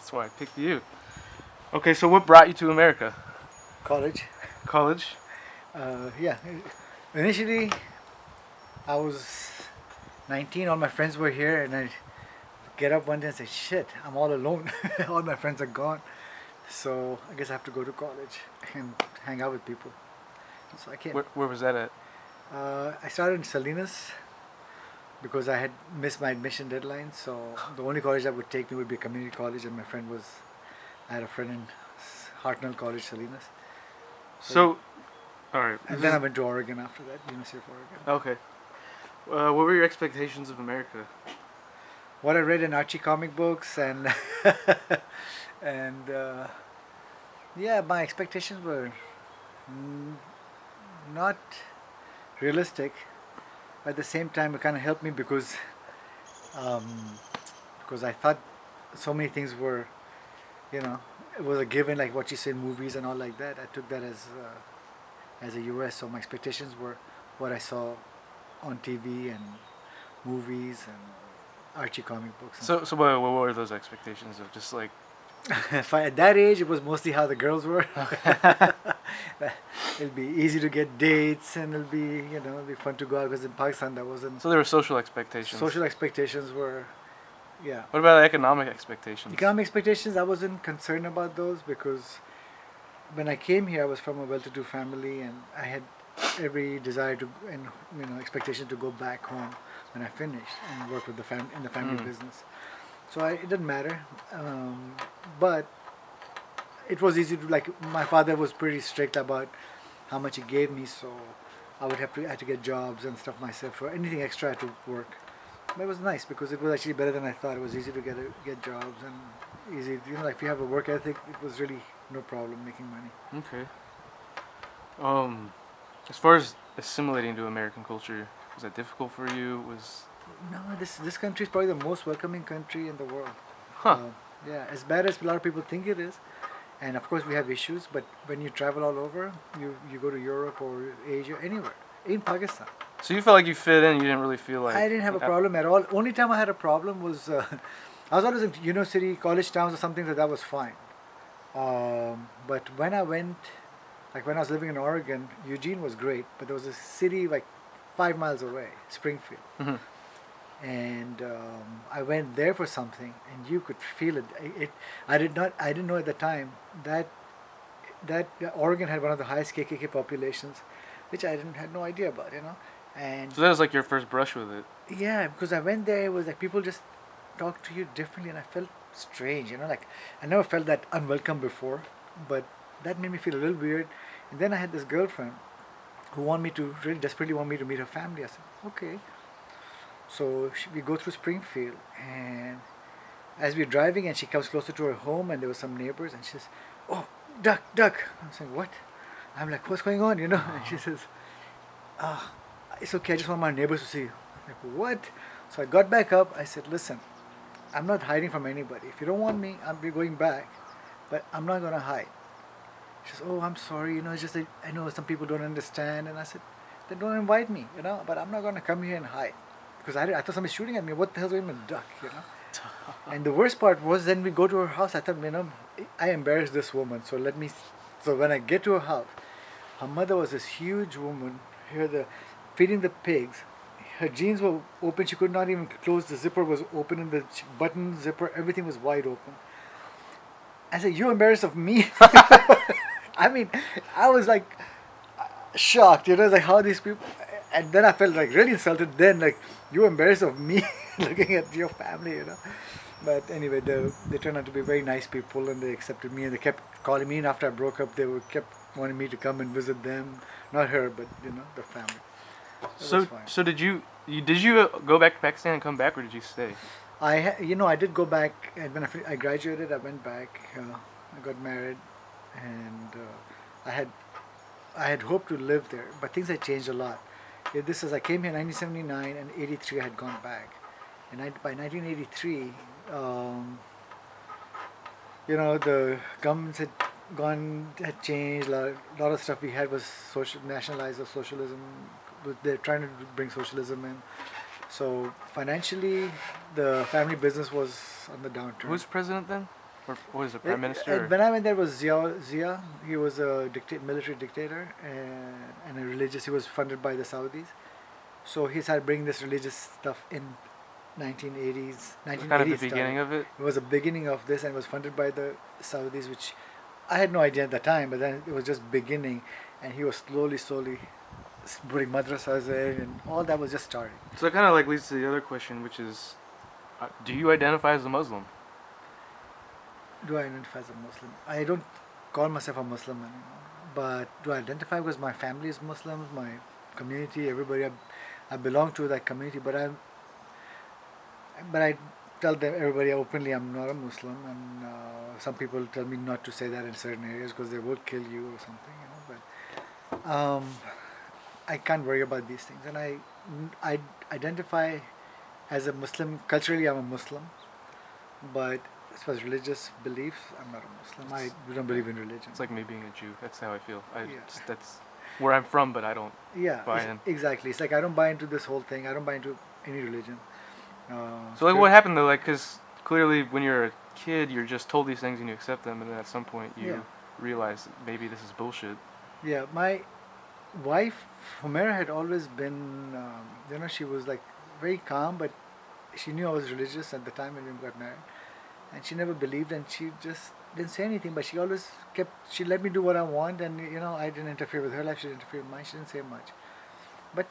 That's why I picked you. Okay, so what brought you to America? College. College? Yeah. Initially, I was 19. All my friends were here, and I get up one day and say, "Shit, I'm all alone. All my friends are gone." So I guess I have to go to college and hang out with people. So I came. Where was that at? I started in Salinas because I had missed my admission deadline. So the only college that would take me would be community college, and my friend was. I had a friend in Hartnell College, Salinas. So So, alright. and then I went to Oregon after that, University of Oregon. Okay. What were your expectations of America? What I read in Archie comic books and and yeah, my expectations were mm, not realistic. At the same time, it kind of helped me um, because I thought so many things were, you know, it was a given, like what you see in movies and all like that. I took that as a US, so my expectations were what I saw on TV and movies and Archie comic books and So what were those expectations of just like? stuff. At that age, it was mostly how the girls were. It'll be easy to get dates, and it'll be fun to go out. Because in Pakistan, that wasn't. So there were social expectations. Social expectations were, yeah. What about economic expectations? Economic expectations, I wasn't concerned about those because when I came here, I was from a well-to-do family, and I had every desire to and expectation to go back home when I finished and work with the in the family business. So it didn't matter, but it was easy to like. My father was pretty strict about how much he gave me, so I had to get jobs and stuff myself. For anything extra, I had to work. But it was nice because it was actually better than I thought. It was easy to get jobs and easy. Like if you have a work ethic, it was really no problem making money. Okay. As far as assimilating to American culture, was that difficult for you? No, this country is probably the most welcoming country in the world. Huh. Yeah, as bad as a lot of people think it is, and of course we have issues. But when you travel all over, you go to Europe or Asia, anywhere, in Pakistan. So you felt like you fit in. You didn't really feel like I didn't have a problem at all. Only time I had a problem was I was always in university, college towns or something that was fine. But when I went, like when I was living in Oregon, Eugene was great, but there was a city like 5 miles away, Springfield. Mhm. And I went there for something, and you could feel it. I didn't know at the time that Oregon had one of the highest KKK populations, which I didn't had no idea about, And So that was like your first brush with it. yeah, because I went there, it was like people just talk to you differently, and I felt strange, like I never felt that unwelcome before, but that made me feel a little weird. And then I had this girlfriend who really desperately want me to meet her family. I said, okay. So we go through Springfield, and as we're driving, and she comes closer to her home, and there were some neighbors, and she says, "Oh, duck, duck." I'm saying, "What?" I'm like, "What's going on?" And she says, "Ah, it's okay. I just want my neighbors to see you." I'm like, what? So I got back up. I said, "Listen, I'm not hiding from anybody. If you don't want me, I'll be going back, but I'm not gonna hide." She says, "Oh, I'm sorry. It's just that I know some people don't understand." And I said, "Then don't invite me, but I'm not gonna come here and hide." Because I thought somebody's shooting at me. What the hell's going on, duck. And the worst part was then we go to her house. I thought, I embarrassed this woman. So when I get to her house, her mother was this huge woman. Feeding the pigs. Her jeans were open. She could not even close. The zipper was open, and the button zipper, everything was wide open. I said, "You're embarrassed of me?" I mean, I was like shocked. Like how these people. And then I felt like really insulted. Then like you embarrassed of me looking at your family. But anyway, they turned out to be very nice people, and they accepted me, and they kept calling me. And after I broke up, kept wanting me to come and visit them. Not her, but the family. So did you go back to Pakistan and come back, or did you stay? I did go back, and when I graduated, I went back. I got married, and I had hoped to live there, but things had changed a lot. This is I came here in 1979, and 83 I had gone back, and by 1983, the governments had changed. A lot of stuff we had was nationalized or socialism. They're trying to bring socialism in. So financially, the family business was on the downturn. Who was president then? What is it, prime minister? And when I went there was Zia. He was a military dictator and a religious. He was funded by the Saudis. So he started bringing this religious stuff in 1980s. It was kind of the 1980s started. beginning of it. It was a beginning of this and was funded by the Saudis, which I had no idea at the time, but then it was just beginning, and he was slowly putting madrasas in, and all that was just starting. So that kind of like leads to the other question, which is, do you identify as a Muslim? Do I identify as a Muslim? I don't call myself a Muslim anymore, but do I identify because my family is Muslims, my community, everybody, I belong to that community, but I tell them everybody openly I'm not a Muslim, and some people tell me not to say that in certain areas because they will kill you or something, you know. But I can't worry about these things, and I identify as a Muslim. Culturally, I'm a Muslim, but as far as religious beliefs, I'm not a Muslim. I don't believe in religion. It's like me being a Jew. That's how I feel. Yeah. That's where I'm from, but I don't Yeah, buy in. exactly. It's like I don't buy into this whole thing. I don't buy into any religion. So like, what happened though? Like, because clearly when you're a kid, you're just told these things and you accept them, and then at some point you Yeah. realize that maybe this is bullshit. Yeah, my wife Humaira had always been, she was like very calm, but she knew I was religious at the time when we got married, and she never believed, and she just didn't say anything. But she always she let me do what I want, and I didn't interfere with her life. She didn't interfere with mine. She didn't say much, but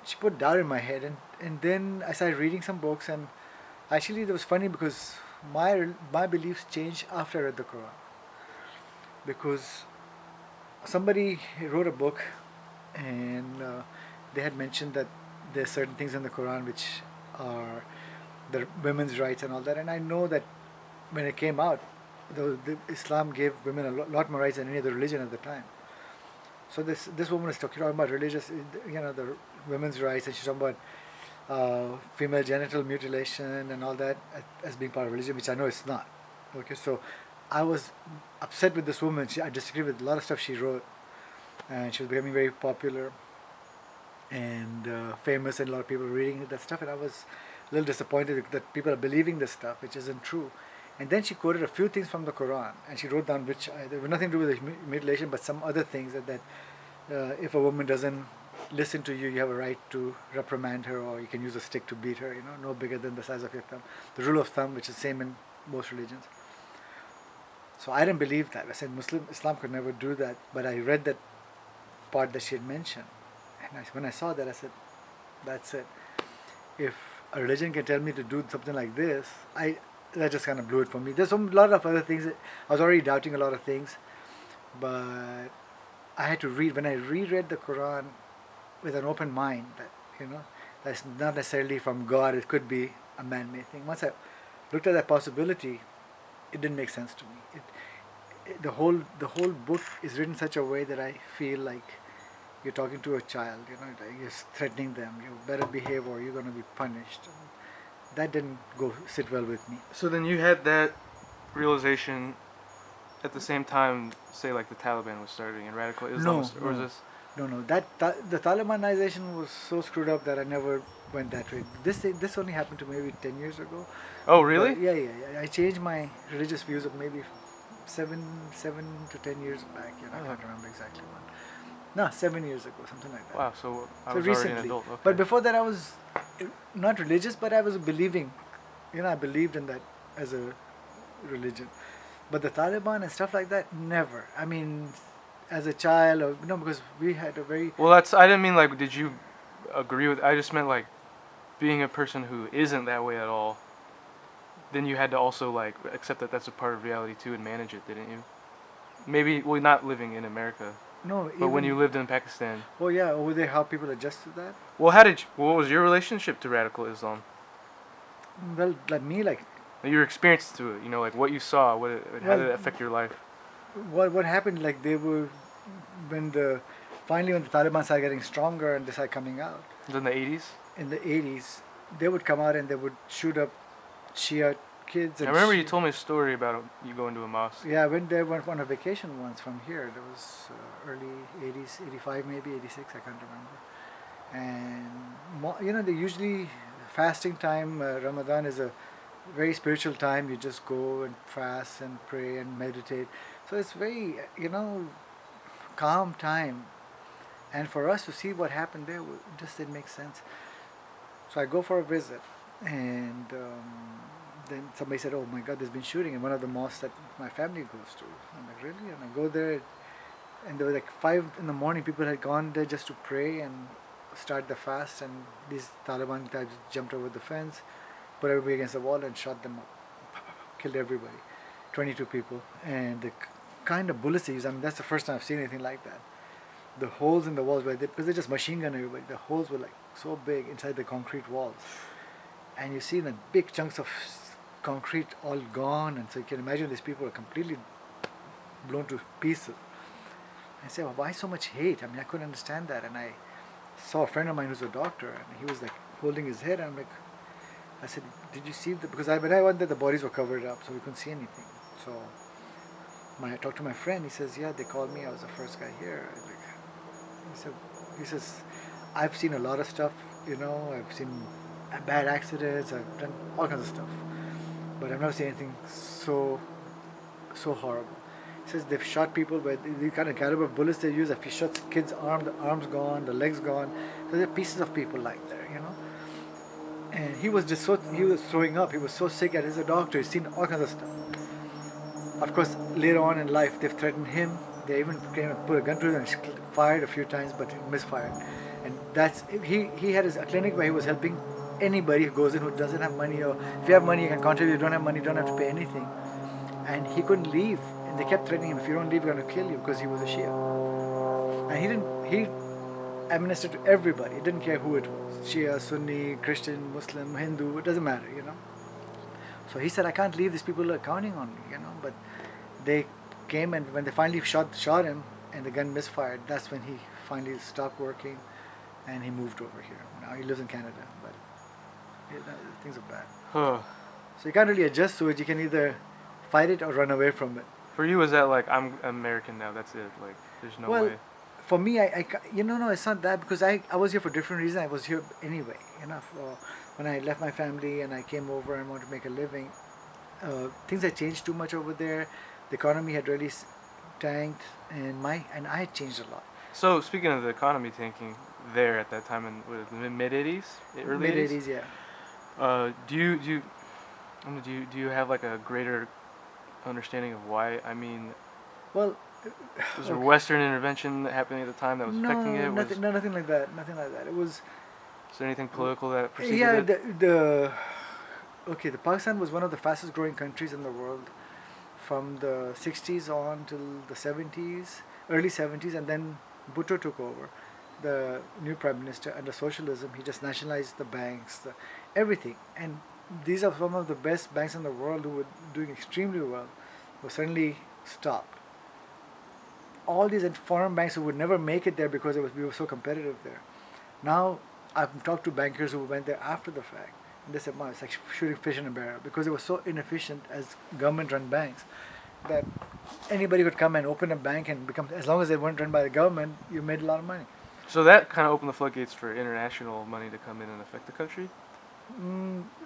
she put doubt in my head, and then I started reading some books, and actually it was funny because my beliefs changed after I read the Quran, because somebody wrote a book, and they had mentioned that there are certain things in the Quran which are the women's rights and all that, and I know that when it came out, the Islam gave women a lot more rights than any other religion at the time. So this woman is talking about religious, the women's rights, and she's talking about female genital mutilation and all that as being part of religion, which I know it's not. Okay, so I was upset with this woman. I disagreed with a lot of stuff she wrote, and she was becoming very popular and famous, and a lot of people were reading that stuff, and I was a little disappointed that people are believing this stuff, which isn't true. And then she quoted a few things from the Quran, and she wrote down which there were nothing to do with the mutilation, but some other things that if a woman doesn't listen to you, you have a right to reprimand her, or you can use a stick to beat her. No bigger than the size of your thumb. The rule of thumb, which is same in most religions. So I didn't believe that. I said Islam could never do that. But I read that part that she had mentioned, and when I saw that, I said, "That's it. If a religion can tell me to do something like this, that just kind of blew it for me." There's a lot of other things. I was already doubting a lot of things, but I had to read. When I reread the Quran with an open mind, that's not necessarily from God. It could be a man-made thing. Once I looked at that possibility, it didn't make sense to me. The whole book is written in such a way that I feel like you're talking to a child. You're threatening them. You better behave, or you're going to be punished. That didn't sit well with me. So then you had that realization at the same time, say like the Taliban was starting and radical Islam or was this? No. The Talibanization was so screwed up that I never went that way. This only happened to maybe 10 years ago. Oh, really? But yeah. I changed my religious views of maybe 7 to 10 years back. I can't remember exactly when. No, 7 years ago, something like that. Wow, so I so was recently. already an adult. Okay. But before that, I was not religious, but I was believing. I believed in that as a religion. But the Taliban and stuff like that, never. I mean, as a child, because we had a very... Well, I didn't mean like, did you agree with... I just meant like, being a person who isn't that way at all, then you had to also like, accept that that's a part of reality too and manage it, didn't you? Maybe, well, not living in America. No, but when you lived in Pakistan. Oh yeah, over there, how people adjust to that? Well, what was your relationship to radical Islam? Well, like your experience to it, like what you saw, how did it affect your life? What happened? Like when the Taliban started getting stronger and they started coming out. In the 80s. In the 80s, they would come out and they would shoot up Shia kids. I remember you told me a story about you going to a mosque. Yeah, I went on a vacation once from here. That was early 80s, 85 maybe, 86, I can't remember. And they usually fasting time. Ramadan is a very spiritual time. You just go and fast and pray and meditate. So it's very, calm time. And for us to see what happened there, it just didn't make sense. So I go for a visit, and then somebody said, "Oh my God, there's been shooting in one of the mosques that my family goes to." I'm like, "Really?" And I go there, and there were like 5 in the morning. People had gone there just to pray and start the fast, and these Taliban types jumped over the fence, put everybody against the wall, and shot them up, killed everybody, 22 people, and the kind of bullets they use. I mean, that's the first time I've seen anything like that. The holes in the walls because they just machine gun everybody. The holes were like so big inside the concrete walls, and you see the big chunks of concrete all gone, and so you can imagine these people are completely blown to pieces. I said, well, why so much hate? I mean, I couldn't understand that, and I saw a friend of mine who's a doctor, and he was like holding his head, and I'm like, I said, did you see the? Because when I went there, the bodies were covered up, so we couldn't see anything. So I talked to my friend. He says, yeah, they called me. I was the first guy here. He says, I've seen a lot of stuff. I've seen bad accidents. I've done all kinds of stuff, but I've never seen anything so horrible. He says they've shot people, but the kind of caliber of bullets they use. If you shot kids' the arms gone, the legs gone. So there are pieces of people like there. And he was he was throwing up. He was so sick, and he's a doctor. He's seen all kinds of stuff. Of course, later on in life, they've threatened him. They even came and put a gun to him and fired a few times, but he misfired. And he had a clinic where he was helping anybody who goes in who doesn't have money, or if you have money, you can contribute. If you don't have money, you don't have to pay anything. And he couldn't leave, and they kept threatening him, if you don't leave, we're going to kill you, because he was a Shia. And he administered to everybody. He didn't care who it was, Shia, Sunni, Christian, Muslim, Hindu. It doesn't matter. So he said, I can't leave. These people are counting on me. But they came, and when they finally shot him, and the gun misfired, that's when he finally stopped working, and he moved over here. Now he lives in Canada, but things are bad. Huh. So you can't really adjust to it. You can either fight it or run away from it. For you, is that like I'm American now? That's it. Like there's no way. For me, no, it's not that, because I was here for different reasons. I was here anyway. When I left my family and I came over and wanted to make a living, things had changed too much over there. The economy had really tanked, and I had changed a lot. So speaking of the economy tanking, there at that time in the mid '80s, early Mid '80s, yeah. Do you have like a greater understanding of why? I mean, well, was there Western intervention happening at the time that was affecting it? Nothing like that. Nothing like that. It was. Is there anything political that preceded it? The Pakistan was one of the fastest growing countries in the world from the 60s on till the 70s, early 70s, and then Bhutto took over, the new prime minister, under socialism. He just nationalized the banks, everything. And these are some of the best banks in the world who were doing extremely well, were suddenly stopped. All these foreign banks who would never make it there because we were so competitive there. Now, I've talked to bankers who went there after the fact, and they said, "Man, it's like shooting fish in a barrel," because they were so inefficient as government-run banks that anybody could come and open a bank and become, as long as they weren't run by the government, you made a lot of money. So that kind of opened the floodgates for international money to come in and affect the country?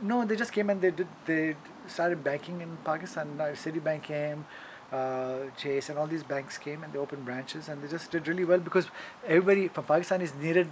No, they just came and they started banking in Pakistan. Citibank came, Chase, and all these banks came, and they opened branches, and they just did really well, because everybody from Pakistan is needed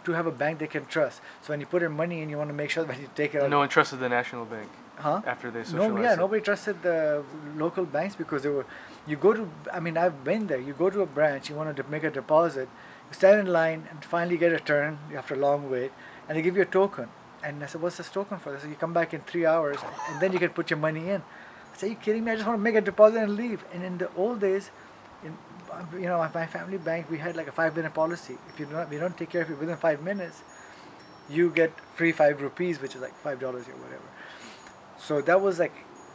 to have a bank they can trust. So when you put in money in, you want to make sure that you take it out. No one trusted the national bank. Huh? After they socialized. No, nobody trusted the local banks, because I've been there. You go to a branch, you want to make a deposit, you stand in line and finally get a turn after a long wait, and they give you a token. And I said, "What's this token for?" They said, "You come back in 3 hours, and then you can put your money in." I said, "Are you kidding me? I just want to make a deposit and leave." And in the old days, at my family bank, we had like a 5-minute policy. If we don't take care of you within 5 minutes, you get free 5 rupees, which is like $5 or whatever. So that was like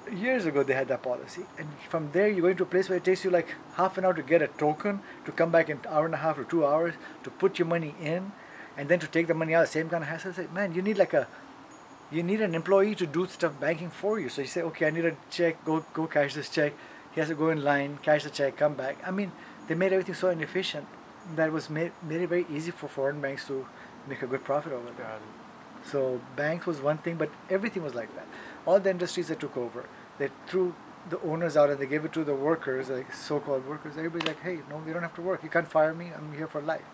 years ago they had that policy. And from there, you go into a place where it takes you like half an hour to get a token, to come back in an hour and a half or 2 hours, to put your money in, and then to take the money out. Same kind of hassle. I say, man, you need an employee to do stuff banking for you. So you say, okay, I need a check, go cash this check. He has to go in line, cash the check, come back. I mean, they made everything so inefficient that it was made it very easy for foreign banks to make a good profit over there. So banks was one thing, but everything was like that. all the industries that took over, they threw the owners out and they gave it to the workers, like so-called workers. Everybody's like, hey, no, you don't have to work. You can't fire me. I'm here for life.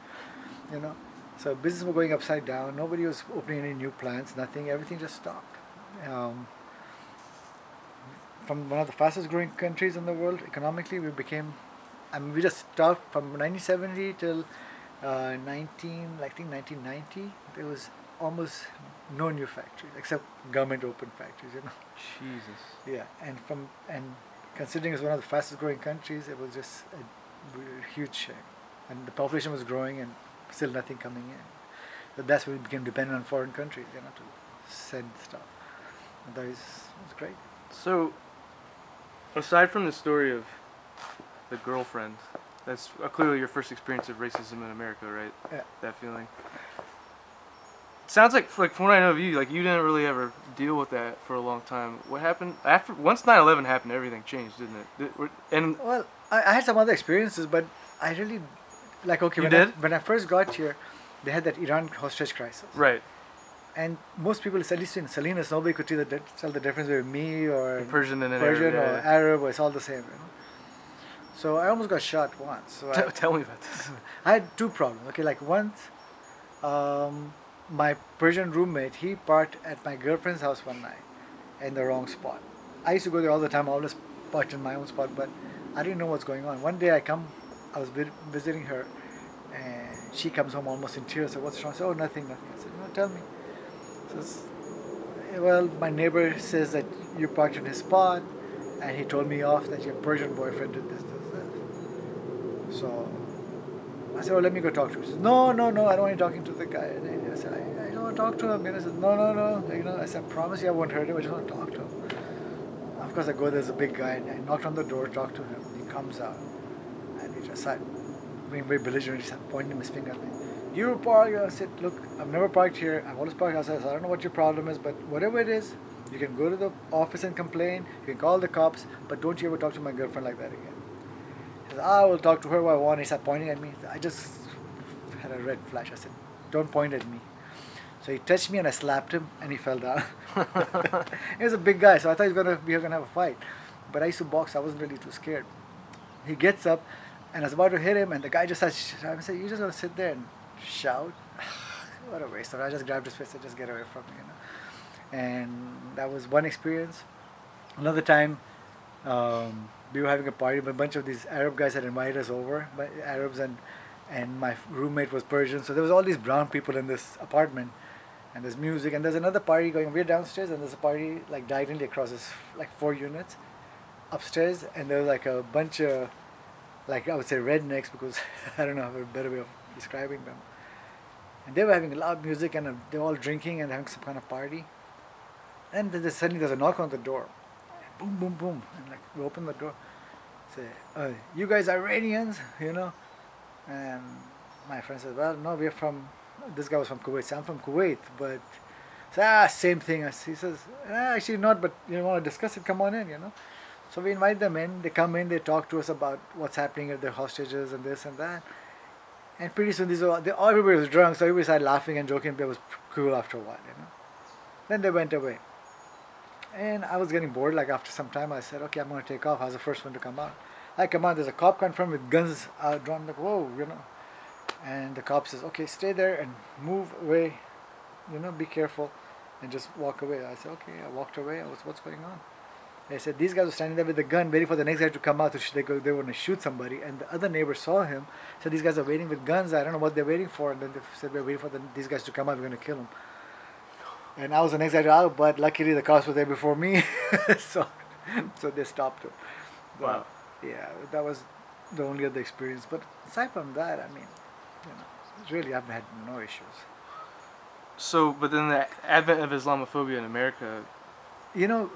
You know. So business was going upside down. Nobody was opening any new plants. Nothing. Everything just stopped. Um, from one of the fastest growing countries in the world economically, we became. I mean, we just stopped from 1970 till 1990. There was almost no new factories except government open factories. You know. Jesus. Yeah, and considering it's one of the fastest growing countries, it was just a huge shame. And the population was growing, and still nothing coming in. So that's when we became dependent on foreign countries, you know, to send stuff. And that was great. So, aside from the story of the girlfriend, that's clearly your first experience of racism in America, right? Yeah. That feeling. Sounds like from what I know of you, like you didn't really ever deal with that for a long time. What happened after once 9/11 happened? Everything changed, didn't it? And Well, I had some other experiences, but I really like okay you when I did? when I first got here, they had that Iran hostage crisis. Right. And most people, at least in Salinas, nobody could tell the difference between me or The Persian and an Persian Arab. or Yeah, Arab, or it's all the same. You know? So I almost got shot once. So yeah. Tell me about this. I had two problems. Okay, like once, um, my Persian roommate, he parked at my girlfriend's house one night in the wrong spot. I used to go there all the time. I always parked in my own spot, but I didn't know what's going on. One day I was visiting her, and she comes home almost in tears. I said, "What's wrong?" I said, "Oh, nothing, nothing." I said, "No, tell me." Says, well, my neighbor says that you parked in his spot, and he told me off that your Persian boyfriend did this. So I said, "Oh, let me go talk to him." He says, "No, no, no, I don't want you talking to the guy." And I said, I don't want to talk to him. And I said, "No, no, no." You know, I said, "I promise you I won't hurt him. I just want to talk to him." Of course, I go there's a big guy, and I knocked on the door, talked to him. He comes out, and he just started being very belligerent. He started pointing his finger at me. "You park." I said, "Look, I've never parked here. I've always parked outside. So I don't know what your problem is, but whatever it is, you can go to the office and complain. You can call the cops, but don't you ever talk to my girlfriend like that again." He says, "I will talk to her what I want." He started pointing at me. I just had a red flash. I said, "Don't point at me." So he touched me and I slapped him and he fell down. He was a big guy, so I thought we were gonna have a fight. But I used to box. I wasn't really too scared. He gets up, and I was about to hit him, and the guy just starts. I said, "You just gonna sit there and shout?" What a waste of it. I just grabbed his fist and just get away from me, you know. And that was one experience. Another time, we were having a party, but a bunch of these Arab guys had invited us over, but Arabs, and my roommate was Persian, so there was all these brown people in this apartment, and there's music, and there's another party going. We're downstairs, and there's a party like diagonally across this, like 4 units upstairs, and there was like a bunch of, like I would say rednecks, because I don't know a better way of describing them. And they were having loud music, and they were all drinking and having some kind of party. And then suddenly there's a knock on the door. Boom, boom, boom. And like we open the door. Say, "You guys are Iranians, you know?" And my friend says, "Well, no, we're from." This guy was from Kuwait. So I'm from Kuwait, but same thing. He says, "Actually not, but you want to discuss it? Come on in, you know." So we invite them in. They come in. They talk to us about what's happening at their hostages and this and that. And pretty soon, everybody was drunk, so everybody started laughing and joking. But it was cool after a while, you know. Then they went away. And I was getting bored. Like after some time, I said, "Okay, I'm going to take off." I was the first one to come out. I come out. There's a cop confront with guns drawn. I'm like, whoa, you know. And the cop says, "Okay, stay there and move away. You know, be careful, and just walk away." I said, "Okay." I walked away. I was, "What's going on?" They said these guys were standing there with a gun, waiting for the next guy to come out. They were going to shoot somebody, and the other neighbor saw him. Said these guys are waiting with guns. I don't know what they're waiting for. And then they said we're waiting for these guys to come out. We're going to kill them. And I was the next guy out, but luckily the cops were there before me, so they stopped him. But, Wow. yeah, that was the only other experience. But aside from that, I mean, you know, really I've had no issues. So, but then the advent of Islamophobia in America, You know,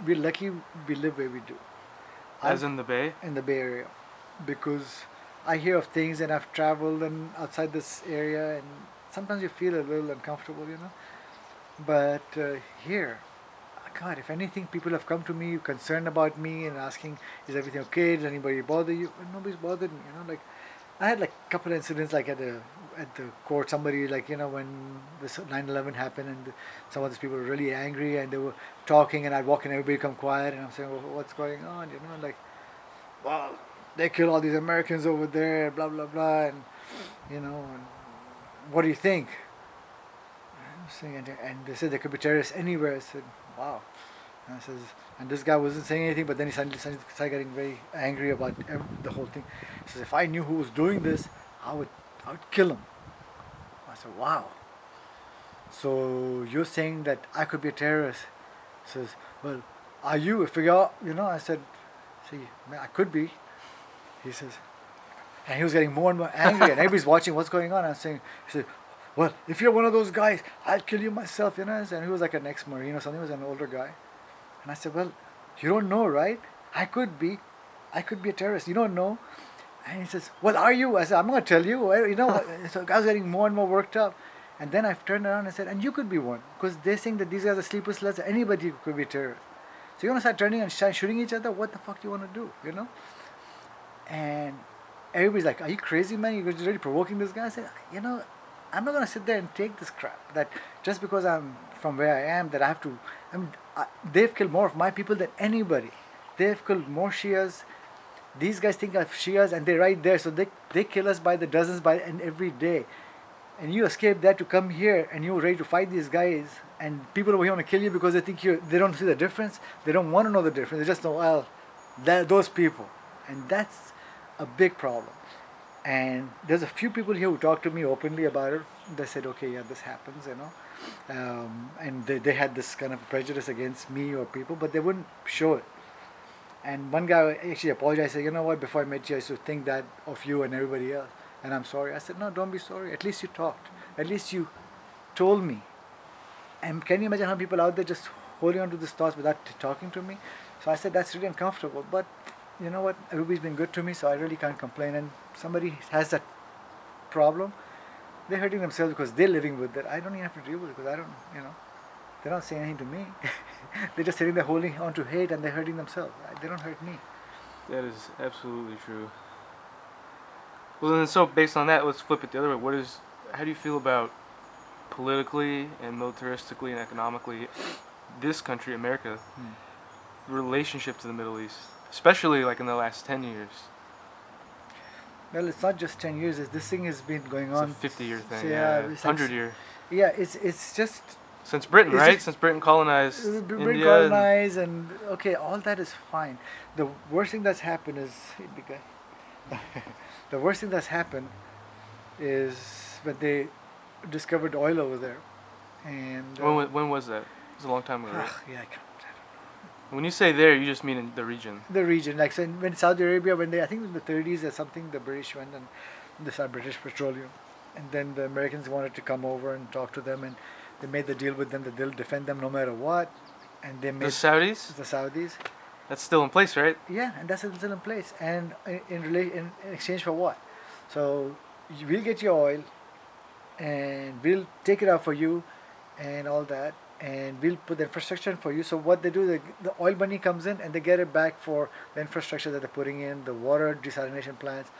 we're lucky we live where we do. as in the Bay. In the Bay Area, because I hear of things and I've traveled and outside this area, and sometimes you feel a little uncomfortable, you know. But here, God, if anything, people have come to me concerned about me and asking, "Is everything okay? Does anybody bother you?" And nobody's bothered me, you know. Like I had like a couple of incidents, like at the court, somebody like when this 9/11 happened, and some of these people were really angry, and they were talking, and I'd walk in, everybody come quiet, and I'm saying, well, what's going on? Like, well, they kill all these Americans over there, blah blah blah, and and what do you think? I'm saying, and they said there could be terrorists anywhere. I said, wow. And I says, and this guy wasn't saying anything, but then he suddenly started getting very angry about the whole thing. He says, if I knew who was doing this, I would kill him. I said, wow. So you're saying that I could be a terrorist? He says, well, are you? If you are, I said, see, I could be. He says, and he was getting more and more angry, and everybody's watching what's going on. I'm saying, he said, well, if you're one of those guys, I'll kill you myself, And he was like an ex-Marine or something. He was an older guy. And I said, well, you don't know, right? I could be a terrorist. You don't know. And he says, well, are you? I said, I'm going to tell you. Well, so I was getting more and more worked up. And then I turned around and said, and you could be one. Because they're saying that these guys are sleeper sluts. Anybody could be a terrorist. So you want to start turning and shooting each other? What the fuck do you want to do, And everybody's like, are you crazy, man? You're really provoking this guy? I said, I'm not going to sit there and take this crap. That just because I'm from where I am, that I have to... they've killed more of my people than anybody. They've killed more Shias. These guys think of Shias, and they're right there. So they kill us by the dozens and every day. And you escape that to come here, and you're ready to fight these guys. And people over here want to kill you because they think they don't see the difference. They don't want to know the difference. They just know, well, those people. And that's a big problem. And there's a few people here who talked to me openly about it. They said, okay, yeah, this happens, and they had this kind of prejudice against me or people, but they wouldn't show it. And one guy actually apologized, said, you know what, before I met you, I used to think that of you and everybody else, and I'm sorry. I said, no, don't be sorry. At least you talked. At least you told me. And can you imagine how people out there just holding on to these thoughts without talking to me? So I said, that's really uncomfortable. But you know what? Everybody's been good to me, so I really can't complain. And somebody has that problem, they're hurting themselves because they're living with it. I don't even have to deal with it because I don't, they're not saying anything to me. They're just sitting there holding on to hate, and they're hurting themselves. They don't hurt me. That is absolutely true. Well, then, so based on that, let's flip it the other way. How do you feel about politically and militaristically and economically this country, America, relationship to the Middle East, especially like in the last 10 years? Well, it's not just 10 years. This thing has been going on. It's a 50-year thing. So, yeah, 100-year. Yeah, it's just since Britain, right? Since Britain colonized Britain India. colonized, and okay, all that is fine. The worst thing that's happened is the worst thing that's happened is when they discovered oil over there. And when was that? It was a long time ago. Right? Yeah, I can't. When you say there, you just mean in the region. The region, like so when Saudi Arabia, I think in the 30s or something, the British went and they started British Petroleum, and then the Americans wanted to come over and talk to them, and they made the deal with them that they'll defend them no matter what, and they made the Saudis. The Saudis. That's still in place, right? Yeah, and that's still in place, and in exchange for what? So we'll get your oil, and we'll take it out for you, and all that. And we'll put the infrastructure in for you. So what they do, the oil money comes in, and they get it back for the infrastructure that they're putting in, the water desalination plants,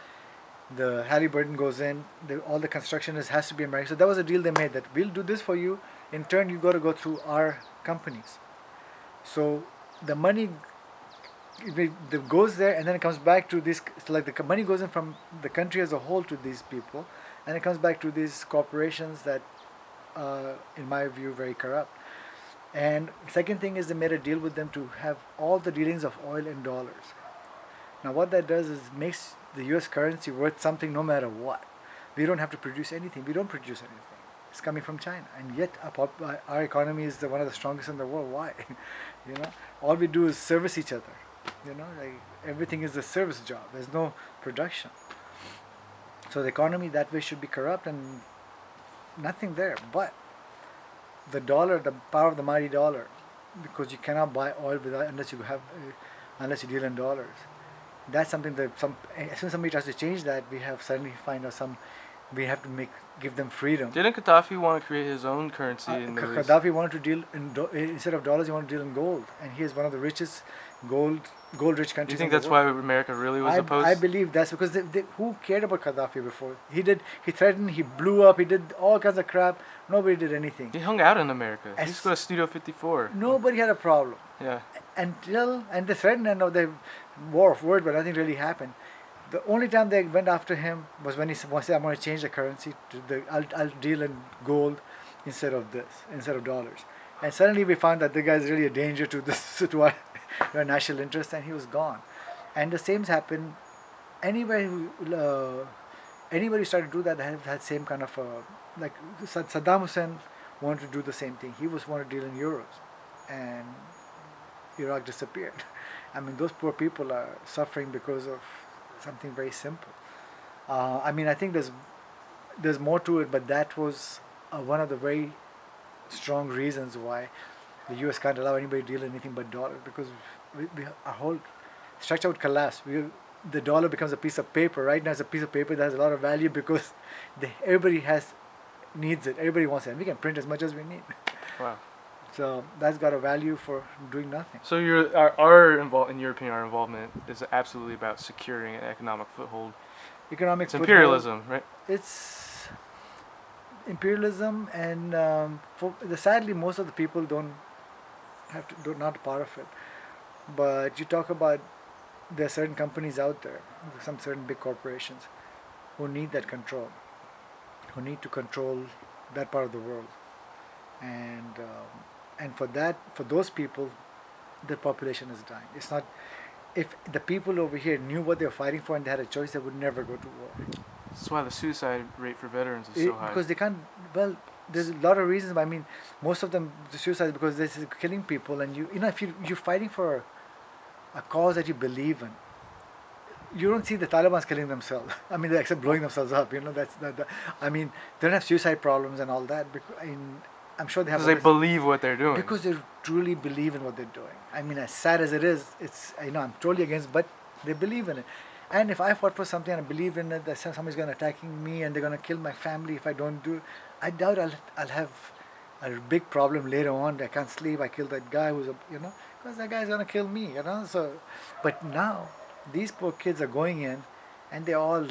the Halliburton goes in, all the construction has to be American. So that was a deal they made, that we'll do this for you. In turn, you got to go through our companies. So the money goes there, and then it comes back to this. So like the money goes in from the country as a whole to these people, and it comes back to these corporations that, in my view, very corrupt. And second thing is they made a deal with them to have all the dealings of oil in dollars. Now what that does is makes the US currency worth something no matter what. We don't have to produce anything. We don't produce anything. It's coming from China. And yet our economy is one of the strongest in the world. Why? All we do is service each other. Like everything is a service job. There's no production. So the economy that way should be corrupt and nothing there. But the dollar, the power of the mighty dollar, because you cannot buy oil unless you deal in dollars. That's something that as soon as somebody tries to change that, we have suddenly find out we have to give them freedom. Didn't Gaddafi want to create his own currency in the Middle East? Gaddafi wanted to deal instead of dollars, he wanted to deal in gold, and he is one of the richest. gold gold-rich Do you countries in think the that's world. why America really was I opposed? believe that's because who cared about Gaddafi before? He threatened, he blew up, he did all kinds of crap. Nobody did anything. He hung out in America. He used to go As to Studio 54. nobody had a problem Yeah. and they threatened and the war of words, but nothing really happened. The only time they went after him was when he said, "I'm going to change the currency to I'll deal in gold instead of dollars." And suddenly we found that the guy is really a danger to this to our national interest, and he was gone. And the same happened anywhere. Anybody started to do that, they have had same kind of like Saddam Hussein wanted to do the same thing. He was wanted to deal in euros, and Iraq disappeared. I mean, those poor people are suffering because of something very simple. I mean, I think there's more to it, but that was one of the very strong reasons why the U.S. can't allow anybody to deal in anything but dollars, because our whole structure would collapse. The dollar becomes a piece of paper. Right now, it's a piece of paper that has a lot of value because everybody needs it. Everybody wants it. And we can print as much as we need. Wow. So that's got a value for doing nothing. So in your opinion, our involvement is absolutely about securing an economic foothold. Economic It's foothold, imperialism, right? it's imperialism, and sadly, most of the people don't not part of it. But you talk about there are certain companies out there, some certain big corporations, who need that control, who need to control that part of the world, and for those people, the population is dying. It's not. If the people over here knew what they were fighting for and they had a choice, they would never go to war. That's why the suicide rate for veterans is so high. Because they can't. Well, there's a lot of reasons. I mean, most of them the suicide because this is killing people, and if you're fighting for a cause that you believe in, you don't see the Taliban's killing themselves. I mean, they except blowing themselves up. That's not. I mean, they don't have suicide problems and all that. Because I'm sure they have. Because they believe what they're doing. Because they truly believe in what they're doing. I mean, as sad as it is, it's I'm totally against, but they believe in it. And if I fought for something and I believe in it, that somebody's going to attacking me and they're going to kill my family if I don't do it, I doubt I'll have a big problem later on. I can't sleep. I killed that guy because that guy's going to kill me. So, but now these poor kids are going in, and they're all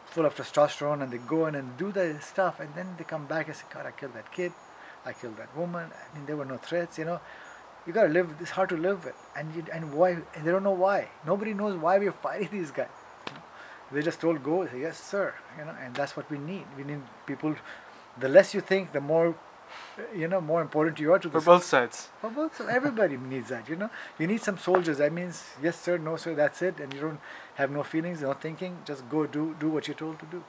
full of testosterone, and they go in and do the stuff, and then they come back and say, "God, I killed that kid. I killed that woman. I mean, there were no threats. You gotta live. It's hard to live with, and why? And they don't know why. Nobody knows why we're fighting these guys. They just told go. Say, yes, sir. And that's what we need. We need people. The less you think, the more, more important you are to For both sides. For both. So everybody needs that. You need some soldiers. That means yes, sir, no, sir. That's it. And you don't have no feelings, no thinking. Just go do what you're told to do.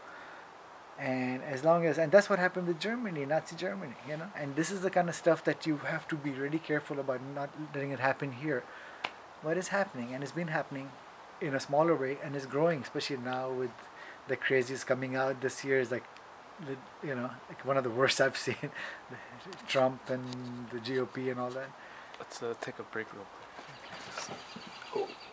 And that's what happened with Germany, Nazi Germany, and this is the kind of stuff that you have to be really careful about not letting it happen here. But it's happening, and it's been happening in a smaller way, and it's growing, especially now with the crazies coming out this year. Is like one of the worst I've seen, Trump and the GOP and all that. Let's take a break real quick. Okay. Oh.